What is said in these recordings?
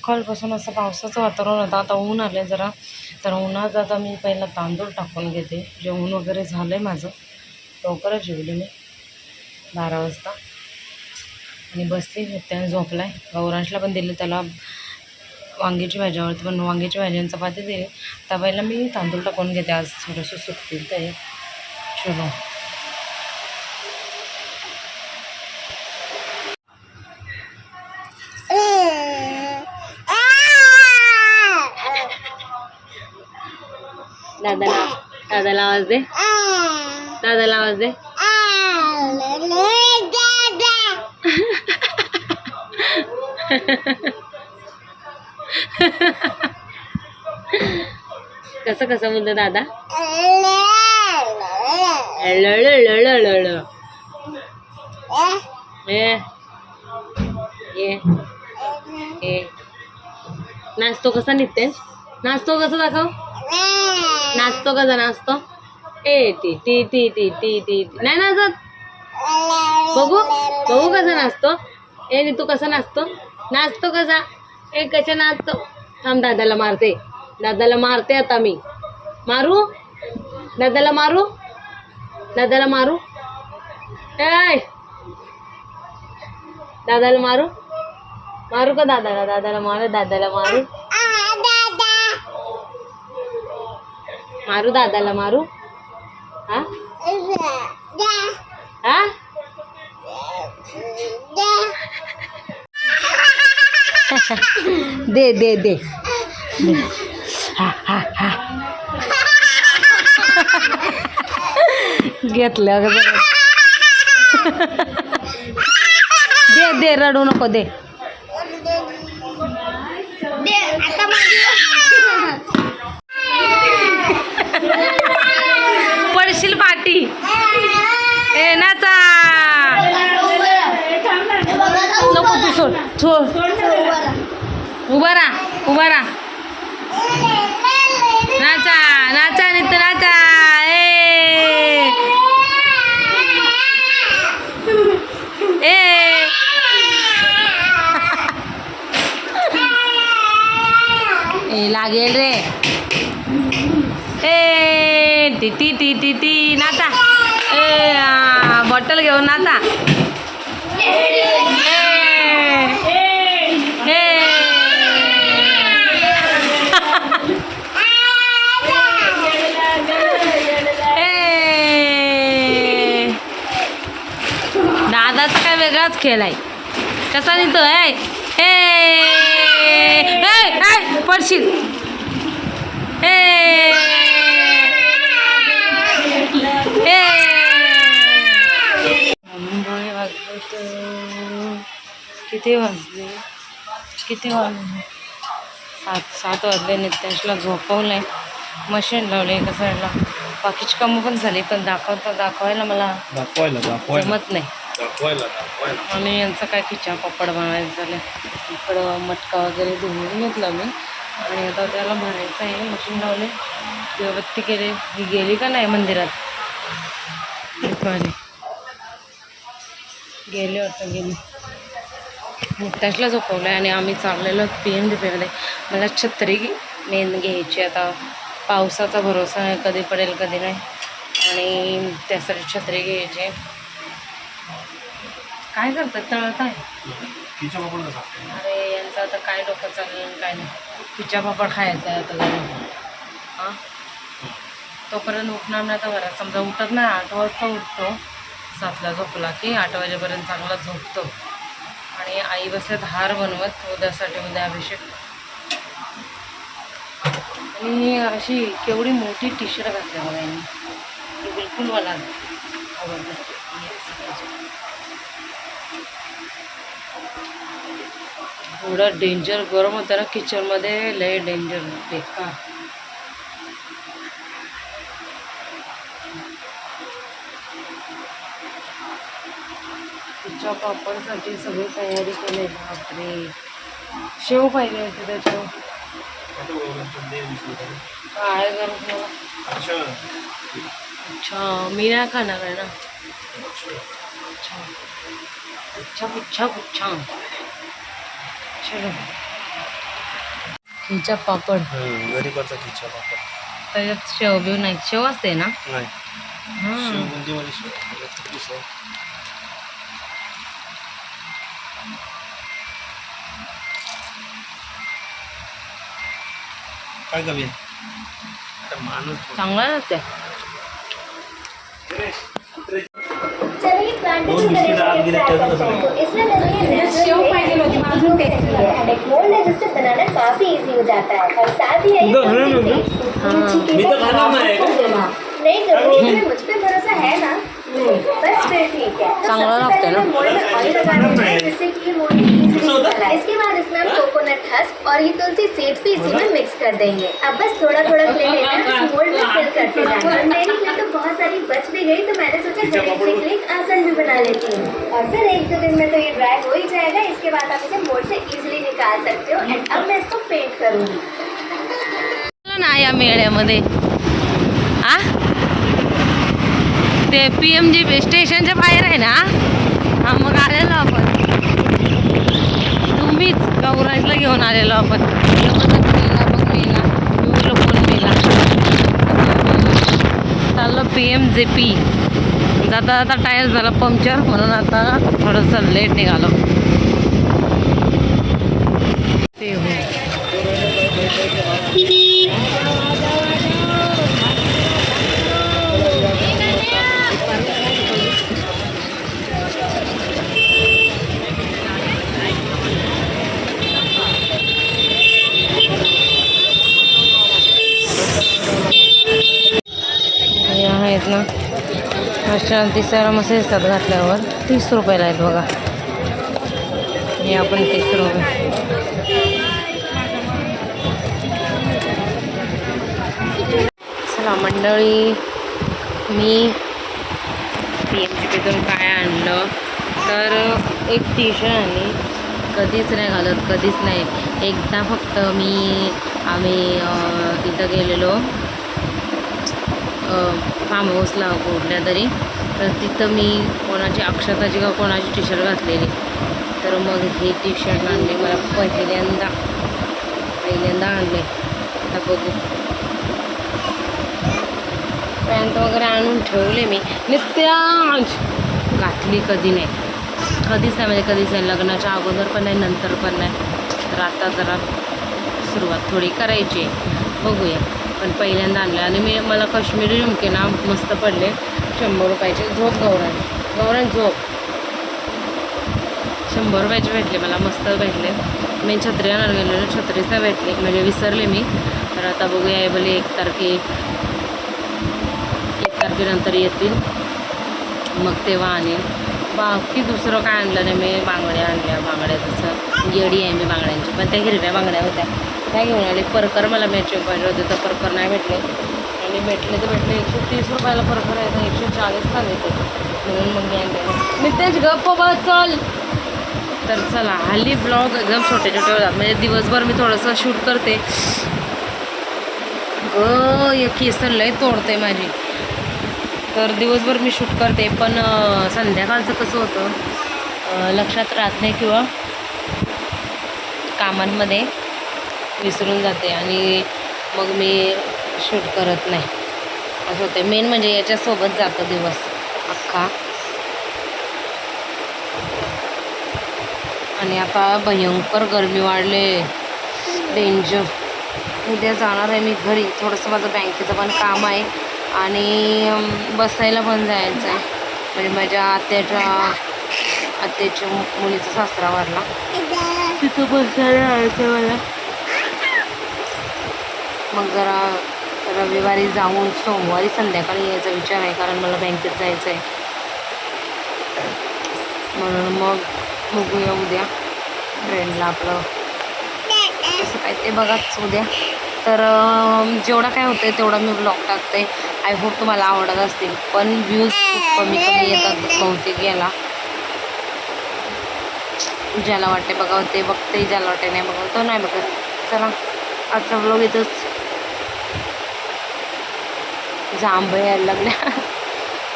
सकाळपासून असं पावसाचं वातावरण होतं. आता ऊन आलं आहे जरा, तर उन्हात आता मी पहिला तांदूळ टाकून घेते. जेवण वगैरे झालं आहे माझं, लवकरच जेवले मी 12 वाजता आणि बसली. त्याने झोपला आहे. गौरांशला पण दिले, त्याला वांग्याची भाजी आवडते, पण वांग्याची भाजी आणि चपाती दिली. तर पहिला मी तांदूळ टाकून घेते, आज थोडंसं सुकतील ते. चलो दादाला आवाज दे, दादाला आवाज दे. कसं कसं बोलतो दादा? नाचतो कसा निघतेस? नाचतो कसं दाखव? नाचतो कसा नाचतो? ए टी टी टी टी टी टी नाही नाचत. बघू बघू कसा नाचतो. ए नी तू कसा नाचतो? नाचतो कसा? ए कसा नाचतो? थांब, दादाला मारते, दादाला मारते आता मी. मारू दादाला, मारू दादाला, मारू ए दादाला मारू, मारू का दादाला? दादाला मारू, दादाला मारू, मारू दादाला मारू. हा हा दे दे दे. हा हा हा घेतलं ग. दे दे, रडू नको, दे. पडशील पाटी. ए नाचा नको, तू सोड सोड. उभा राहा, उभा राहा. नाचा नाचा नित्य नाचा. ए लागेल रे. ए टी टी टी टी टी नाचा. ए बॉटल घेऊन नाचा. दादाचा काय वेगळाच खेळ आहे. कसा निघतो? पडशील. किती वाजले? 7 वाजले. नित्यांशला झोपवलंय, मशीन लावले एका साईडला. बाकीची कामं पण झाली, पण दाखवायला मला जमत नाही. आणि यांचं काय खिचा पापड बनवायचं झालं. इकडं मटका वगैरे धुवून घेतला मी आणि आता त्याला भरायचं आहे. मशीन लावले, दिवाबत्ती केले. ही गेली का नाही मंदिरात? गेले वाटतं, गेली. नित्याशला झोपवलं आहे आणि आम्ही चाललेलो PNDPमध्ये. मला छत्री मेन घ्यायची. आता पावसाचा भरोसा आहे, कधी पडेल कधी नाही, आणि त्यासाठी छत्री घ्यायची. काय करतात? तळत आहे. अरे यांचं आता काय डोकं चाललं काय नाही. खिचा पापड खायचा आहे आता जरा. हां, तोपर्यंत उठणार नाही तर बरं. समजा उठत नाही, 8 वाजता उठतो. 7ला झोपला की 8 वाजेपर्यंत चांगला झोपतो. आणि आई बसल्यात हार बनवत उद्यासाठी, उद्या अभिषेक. आणि अशी केवढी मोठी टी-शर्ट घातली बघा यांनी. ती बिलकुल मला आवडलं. एवढं डेंजर गरम होतं ना किचनमध्ये, लय डेंजर बेकार. खिचा पापडसाठी सगळी तयारी केली. बापरे, शेव पाहिजे होती त्याच्यावर. काय गरज मला. अच्छा, मी नाही खाणार आहे ना. अच्छा अच्छा अच्छा अच्छा. चलो खिचा पापड घरी करतो खिचा पापड. त्याच्यात शेव बिव नाही, शेव असते ना. नाही हां बुंदीमध्ये शेव. काय कमी माणूस चांगला लागते. बनाना काफी इजी हो जाता है और साथ ही मी तर खाणार नाही. नहीं करोगे मुझ पे भरोसा है ना, बस फिर ठीक है. चांगला लागते ना. मोल्ड में ऑयल लगाना है जिससे कि ये मोल्ड इजीली निकल आए. इसके बाद इसमें हम कोकोनट हस्क और ये तुलसी सीड्स भी इसी में मिक्स कर देंगे. अब बस थोड़ा थोड़ा क्ले लेना है, मोल्ड में फिल करते जाना. मेरी क्ले तो बहुत सारी बच भी गई तो मैंने सोचा गणेश जी के लिए एक आसन भी बना लेती हूँ. और फिर 1-2 दिन में तो ये ड्राई हो ही जाएगा. इसके बाद आप इसे मोल्ड से इजीली निकाल सकते हो. एंड अब मैं इसको पेंट करूँगी. ना या मेळ्यामध्ये आ ते PMG स्टेशनच्या बाहेर आहे ना. हा मग आलेलो आपण, तुम्हीच गौराजला घेऊन आलेलो आपण. मेला फोन मेला चाललो PMJP. जाता जाता टायर झाला पंक्चर म्हणून आता थोडंसं लेट निघालो. ते हो आहेत ना. अशा तिसरा मसे असतात घातल्यावर 30 रुपयाला आहेत बघा. हे आपण 30 रुपये. चला मंडळी, मी PMJPतून काय आणलं तर एक टी शर्ट आणली. कधीच नाही घालत, कधीच नाही. एकदा फक्त आम्ही तिथं गेलेलो फार्म हाऊसला कुठल्या तरी, तर तिथं मी कोणाची अक्षताची का कोणाची टी शर्ट घातलेली. तर मग हे टी शर्ट आणले मला पहिल्यांदा आणले. आता बघू. पॅन्ट वगैरे आणून ठेवले मी. नित्याज घातली कधी नाही, कधीच नाही. म्हणजे कधीच नाही. लग्नाच्या अगोदर पण नाही, नंतर पण नाही. तर आता जरा सुरुवात थोडी करायची आहे, बघूया. पण पहिल्यांदा आणलं. आणि मला काश्मीरी झुमके ना मस्त पडले. 100 रुपयाचे. झोप गौरण झोप. 100 रुपयाचे भेटले मला, मस्त भेटले. मी छत्री आणायला गेलेलो, छत्रीच नाही भेटली, म्हणजे विसरले मी. तर आता बघूया बोले 1 तारखेनंतर येतील, मग तेव्हा आणेल. बाकी दुसरं काय आणलं नाही मी. बांगड्या आणल्या. बांगड्या तसं येडी आहे मी बांगड्यांची, पण त्या हिरव्या बांगड्या होत्या त्या घेऊन आले. परकर मला मॅचिंग पाहिजे होते, तर परकर नाही भेटले. आणि भेटले तर भेटले 130 रुपयाला परकर आहे, तर 140 सांगितले, म्हणून मग मी आणले. मी तेच गप्प बस चल. तर चला, हल्ली ब्लॉग एकदम छोटे होतात. म्हणजे दिवसभर मी थोडंसं शूट करते. केस लय तोडते माझी. तर दिवसभर मी शूट करते, पण संध्याकाळचं कसं होतं लक्षात राहत नाही किंवा कामांमध्ये विसरून जाते आणि मग मी शूट करत नाही, असं होते. मेन म्हणजे याच्यासोबत जातं दिवस अख्खा. आणि आता भयंकर गरमी वाढले, डेंजर. उद्या जाणार आहे मी घरी. थोडंसं माझं बँकेचं पण काम आहे आणि बसायला पण जायचं आहे. म्हणजे माझ्या आत्याच्या मुलीचा सासरा वारला, तिथं बसायला जायचं मला. मग जरा रविवारी जाऊन सोमवारी संध्याकाळी यायचा विचार आहे, कारण मला बँकेत जायचं आहे. म्हणून मग बघूया उद्या ट्रेनला आपलं कसं काय ते बघाच उद्या. तर जेवढा काय होतं आहे तेवढा मी ब्लॉग टाकते. आय होप तुम्हाला आवडत असतील, पण व्ह्यूज खूप कमी येतात बहुतेक याला. ज्याला वाटते बघावं ते बघते, ज्याला वाटते नाही बघावं तो नाही बघत. चला, आजचा ब्लॉग इथंच. जांभ यायला लागल्या.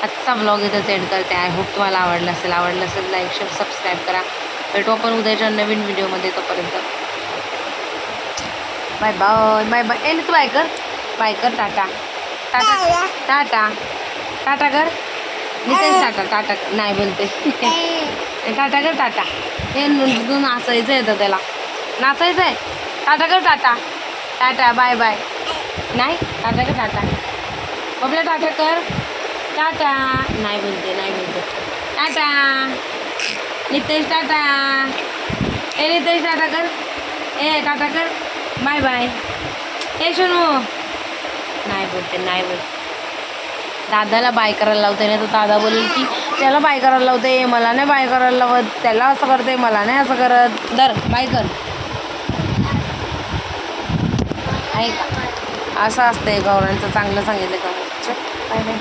आजचा ब्लॉग इथंच एंड करते. आय होप तुम्हाला आवडलं असेल लाईक शेअर सबस्क्राईब करा. भेटू आपण उद्याच्या नवीन व्हिडिओमध्ये. तोपर्यंत बाय बाय बाय बाय. ए तू बाय कर, बाय कर. टाटा टाटा टाटा टाटा कर. नितेश टाटा टाटा नाही बोलते. टाटा कर टाटा. हे तू नाचायचं आहे तर त्याला नाचायचं आहे. टाटा कर टाटा टाटा बाय बाय. नाही टाटा कर टाटा. बबल्या टाटा कर. टाटा नाही बोलते नाही बोलते. टाटा नितेश टाटा. ए नितेश टाटा कर. ए टाटा कर. Bye bye. ए शोनू नाही बोलते नाही बोलते. दादाला बाय करायला लावते नाही तर दादा बोलेल की त्याला बाय करायला लावते मला नाही बाय करायला लावत. त्याला असं करते मला नाही असं करत. दर बाय कर. आहे का असं असतंय गौरांचं चांगलं सांगितलं का. Bye bye.